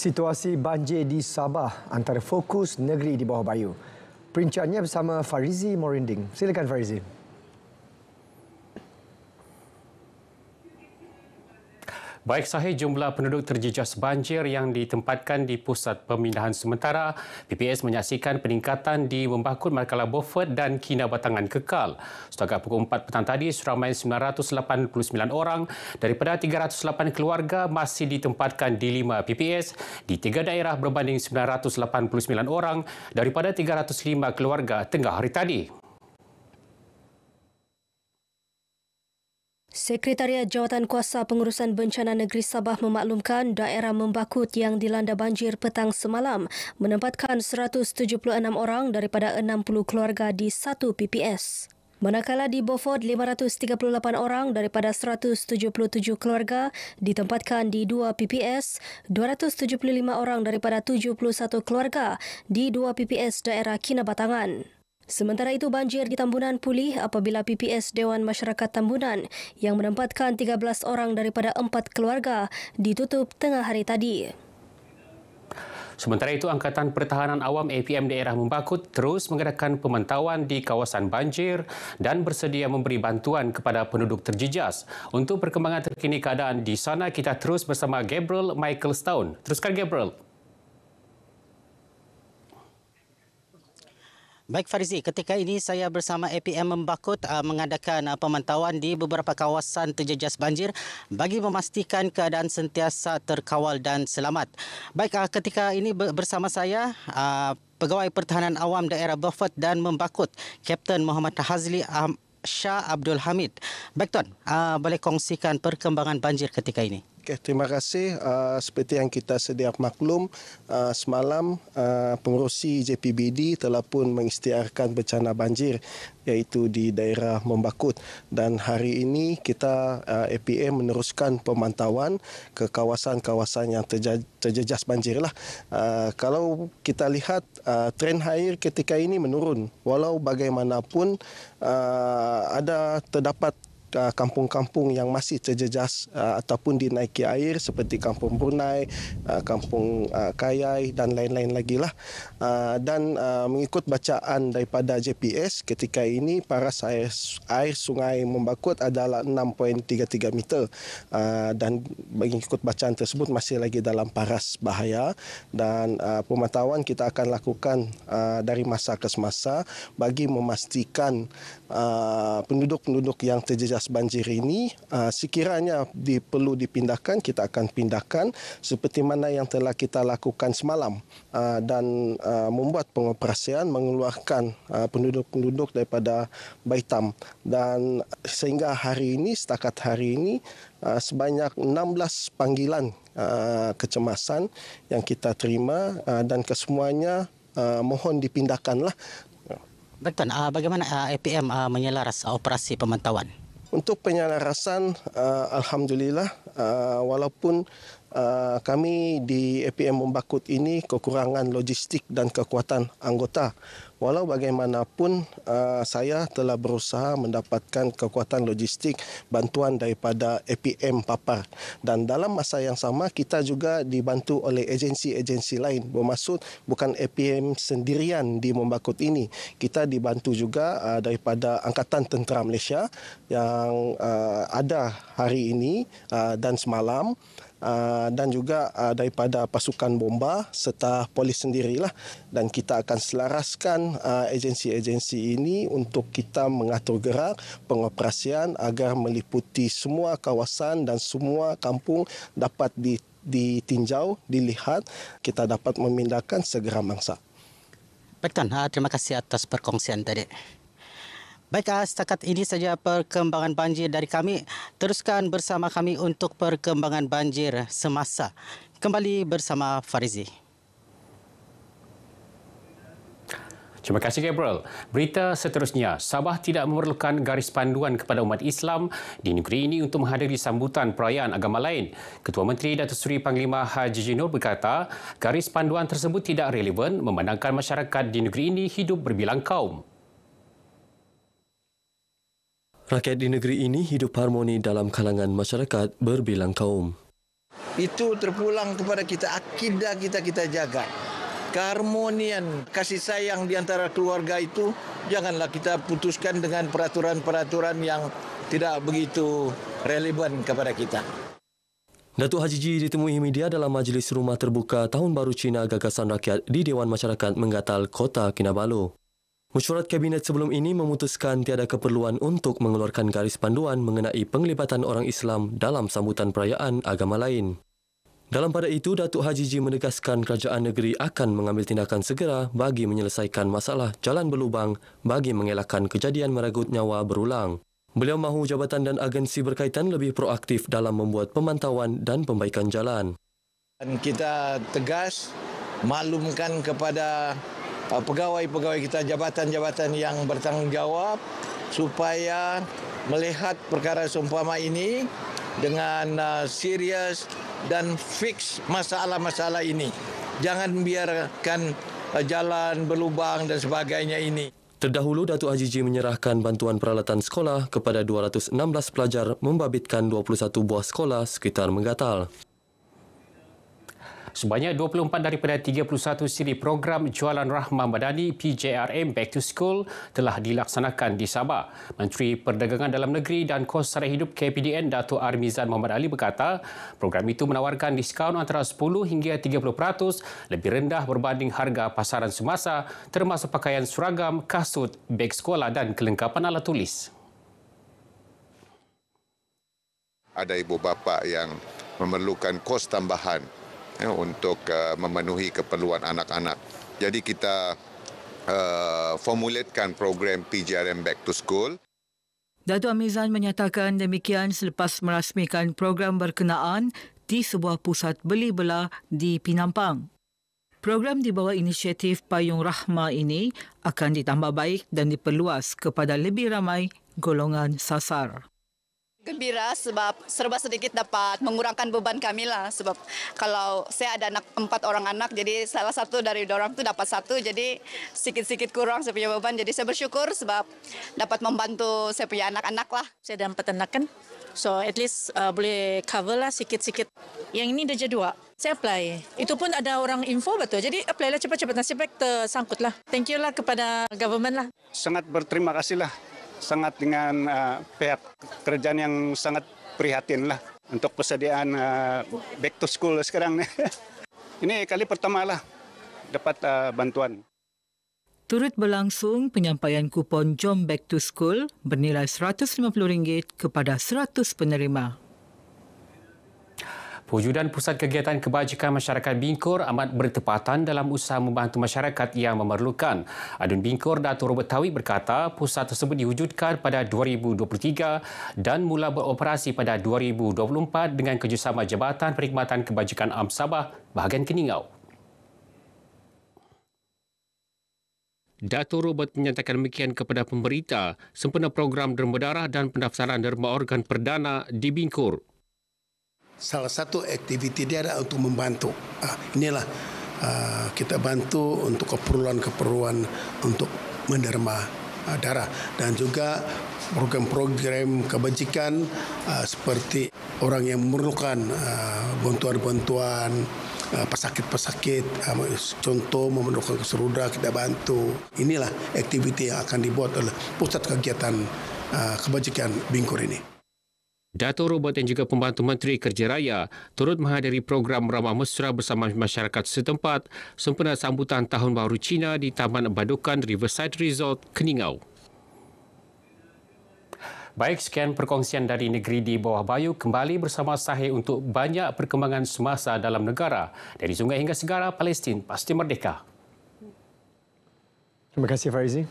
Situasi banjir di Sabah antara fokus negeri di bawah bayu. Perincangannya bersama Farizi Morinding. Silakan Farizi. Baik Sahih, jumlah penduduk terjejas banjir yang ditempatkan di Pusat Pemindahan Sementara PPS menyaksikan peningkatan di Membakut, Malakala, Beaufort dan Kinabatangan kekal. Setakat pukul 4 petang tadi, seramai 989 orang daripada 308 keluarga masih ditempatkan di 5 PPS di 3 daerah berbanding 989 orang daripada 305 keluarga tengah hari tadi. Sekretariat Jawatan Kuasa Pengurusan Bencana Negeri Sabah memaklumkan daerah Membakut yang dilanda banjir petang semalam menempatkan 176 orang daripada 60 keluarga di 1 PPS. Manakala di Beaufort, 538 orang daripada 177 keluarga ditempatkan di 2 PPS, 275 orang daripada 71 keluarga di 2 PPS daerah Kinabatangan. Sementara itu, banjir di Tambunan pulih apabila PPS Dewan Masyarakat Tambunan yang menempatkan 13 orang daripada 4 keluarga ditutup tengah hari tadi. Sementara itu, Angkatan Pertahanan Awam APM daerah Membakut terus mengadakan pemantauan di kawasan banjir dan bersedia memberi bantuan kepada penduduk terjejas. Untuk perkembangan terkini keadaan di sana, kita terus bersama Gabriel Michael Stone. Teruskan, Gabriel. Baik Farizi, ketika ini saya bersama APM Membakut mengadakan pemantauan di beberapa kawasan terjejas banjir bagi memastikan keadaan sentiasa terkawal dan selamat. Baik, ketika ini bersama saya Pegawai Pertahanan Awam Daerah Beaufort dan Membakut, Kapten Muhammad Hazli Shah Abdul Hamid. Baik Tuan, boleh kongsikan perkembangan banjir ketika ini? Okay, terima kasih. Seperti yang kita sedia maklum, semalam pengerusi JPBD telah pun mengisytiharkan bencana banjir iaitu di daerah Membakut, dan hari ini kita APM meneruskan pemantauan ke kawasan-kawasan yang terjejas banjir lah. Kalau kita lihat tren air ketika ini menurun, walau bagaimanapun terdapat kampung-kampung yang masih terjejas ataupun dinaiki air seperti Kampung Brunei, Kampung Kayai dan lain-lain lagi lah. Dan mengikut bacaan daripada JPS, ketika ini paras air Sungai Membakut adalah 6.33 meter, dan mengikut bacaan tersebut masih lagi dalam paras bahaya, dan pemantauan kita akan lakukan dari masa ke semasa bagi memastikan penduduk-penduduk yang terjejas banjir ini sekiranya perlu dipindahkan, kita akan pindahkan seperti mana yang telah kita lakukan semalam, dan membuat pengoperasian mengeluarkan penduduk-penduduk daripada Baitam, dan sehingga hari ini, setakat hari ini, sebanyak 16 panggilan kecemasan yang kita terima, dan kesemuanya mohon dipindahkanlah. Baik Tuan, bagaimana APM menyelaras operasi pemantauan? Untuk penyelarasan, alhamdulillah, walaupun kami di APM Membakut ini kekurangan logistik dan kekuatan anggota, walau bagaimanapun saya telah berusaha mendapatkan kekuatan logistik bantuan daripada APM Papar, dan dalam masa yang sama kita juga dibantu oleh agensi-agensi lain, bermaksud bukan APM sendirian di Membakut ini, kita dibantu juga daripada Angkatan Tentera Malaysia yang ada hari ini dan semalam, dan juga daripada pasukan bomba serta polis sendirilah, dan kita akan selaraskan agensi-agensi ini untuk kita mengatur gerak pengoperasian agar meliputi semua kawasan dan semua kampung dapat ditinjau, dilihat, kita dapat memindahkan segera mangsa. Baik Tuan, terima kasih atas perkongsian tadi. Baik, setakat ini saja perkembangan banjir dari kami. Teruskan bersama kami untuk perkembangan banjir semasa. Kembali bersama Farizi. Terima kasih, Gabriel. Berita seterusnya, Sabah tidak memerlukan garis panduan kepada umat Islam di negeri ini untuk menghadiri sambutan perayaan agama lain. Ketua Menteri Datuk Seri Panglima Haji Jinur berkata, garis panduan tersebut tidak relevan memandangkan masyarakat di negeri ini hidup berbilang kaum. Rakyat di negeri ini hidup harmoni dalam kalangan masyarakat berbilang kaum. itu terpulang kepada kita, akidah kita jaga. Keharmonian, kasih sayang di antara keluarga itu janganlah kita putuskan dengan peraturan-peraturan yang tidak begitu relevan kepada kita. Datuk Haji G ditemui media dalam majlis rumah terbuka Tahun Baru Cina Gagasan Rakyat di Dewan Masyarakat Menggatal Kota Kinabalu. Mesyuarat Kabinet sebelum ini memutuskan tiada keperluan untuk mengeluarkan garis panduan mengenai penglibatan orang Islam dalam sambutan perayaan agama lain. Dalam pada itu, Datuk Haji G menegaskan kerajaan negeri akan mengambil tindakan segera bagi menyelesaikan masalah jalan berlubang bagi mengelakkan kejadian meragut nyawa berulang. Beliau mahu jabatan dan agensi berkaitan lebih proaktif dalam membuat pemantauan dan pembaikan jalan. Dan kita tegas maklumkan kepada pegawai-pegawai kita, jabatan-jabatan yang bertanggungjawab supaya melihat perkara seumpama ini dengan serius dan fix masalah-masalah ini. Jangan biarkan jalan berlubang dan sebagainya ini. Terdahulu, Datuk Haji G menyerahkan bantuan peralatan sekolah kepada 216 pelajar membabitkan 21 buah sekolah sekitar Menggatal. Sebanyak 24 daripada 31 siri program Jualan Rahmah Madani PJRM Back to School telah dilaksanakan di Sabah. Menteri Perdagangan Dalam Negeri dan Kos Sara Hidup KPDN Datuk Armizan Muhammad Ali berkata, program itu menawarkan diskaun antara 10 hingga 30% lebih rendah berbanding harga pasaran semasa, termasuk pakaian seragam, kasut, beg sekolah dan kelengkapan alat tulis. Ada ibu bapa yang memerlukan kos tambahan untuk memenuhi keperluan anak-anak. Jadi kita formulatekan program PJRM Back to School. Datuk Armizan menyatakan demikian selepas merasmikan program berkenaan di sebuah pusat beli belah di Pinampang. Program di bawah inisiatif Payung Rahmah ini akan ditambah baik dan diperluas kepada lebih ramai golongan sasar. Gembira sebab serba sedikit dapat mengurangkan beban kami lah. Sebab kalau saya ada 4 orang anak, jadi salah satu dari orang tu dapat 1, jadi sikit-sikit kurang saya punya beban. Jadi saya bersyukur sebab dapat membantu saya punya anak-anak lah. Saya ada 4 anak kan, so at least boleh cover lah sikit-sikit. Yang ini darjah 2, saya apply. Itu pun ada orang info betul, jadi apply lah cepat-cepat. Nasib baik tersangkut lah. Thank you lah kepada government lah. Sangat berterima kasih lah. Sangat dengan pihak kerajaan yang sangat prihatin lah untuk persediaan back to school sekarang. Ini kali pertama lah dapat bantuan. Turut berlangsung penyampaian kupon Jom Back to School bernilai RM150 kepada 100 penerima. Wujudan Pusat Kegiatan Kebajikan Masyarakat Bingkor amat bertepatan dalam usaha membantu masyarakat yang memerlukan. Adun Bingkor Datuk Robert Tawi berkata pusat tersebut diwujudkan pada 2023 dan mula beroperasi pada 2024 dengan kerjasama Jabatan Perkhidmatan Kebajikan Am Sabah bahagian Keningau. Datuk Robert menyatakan demikian kepada pemberita sempena program derma darah dan pendaftaran derma organ perdana di Bingkor. Salah satu aktiviti dia adalah untuk membantu. Inilah kita bantu untuk keperluan-keperluan untuk menderma darah dan juga program-program kebajikan seperti orang yang memerlukan bantuan-bantuan pesakit-pesakit, contoh memerlukan keseruda kita bantu. Inilah aktiviti yang akan dibuat oleh Pusat Kegiatan Kebajikan Bingkor ini. Datuk Robert dan juga pembantu Menteri Kerja Raya turut menghadiri program ramah mesra bersama masyarakat setempat sempena sambutan Tahun Baru Cina di Taman Badukan Riverside Resort, Keningau. Baik, sekian perkongsian dari negeri di bawah Bayu. Kembali bersama Sahih untuk banyak perkembangan semasa dalam negara. Dari sungai hingga segara, Palestin pasti merdeka. Terima kasih, Farizi.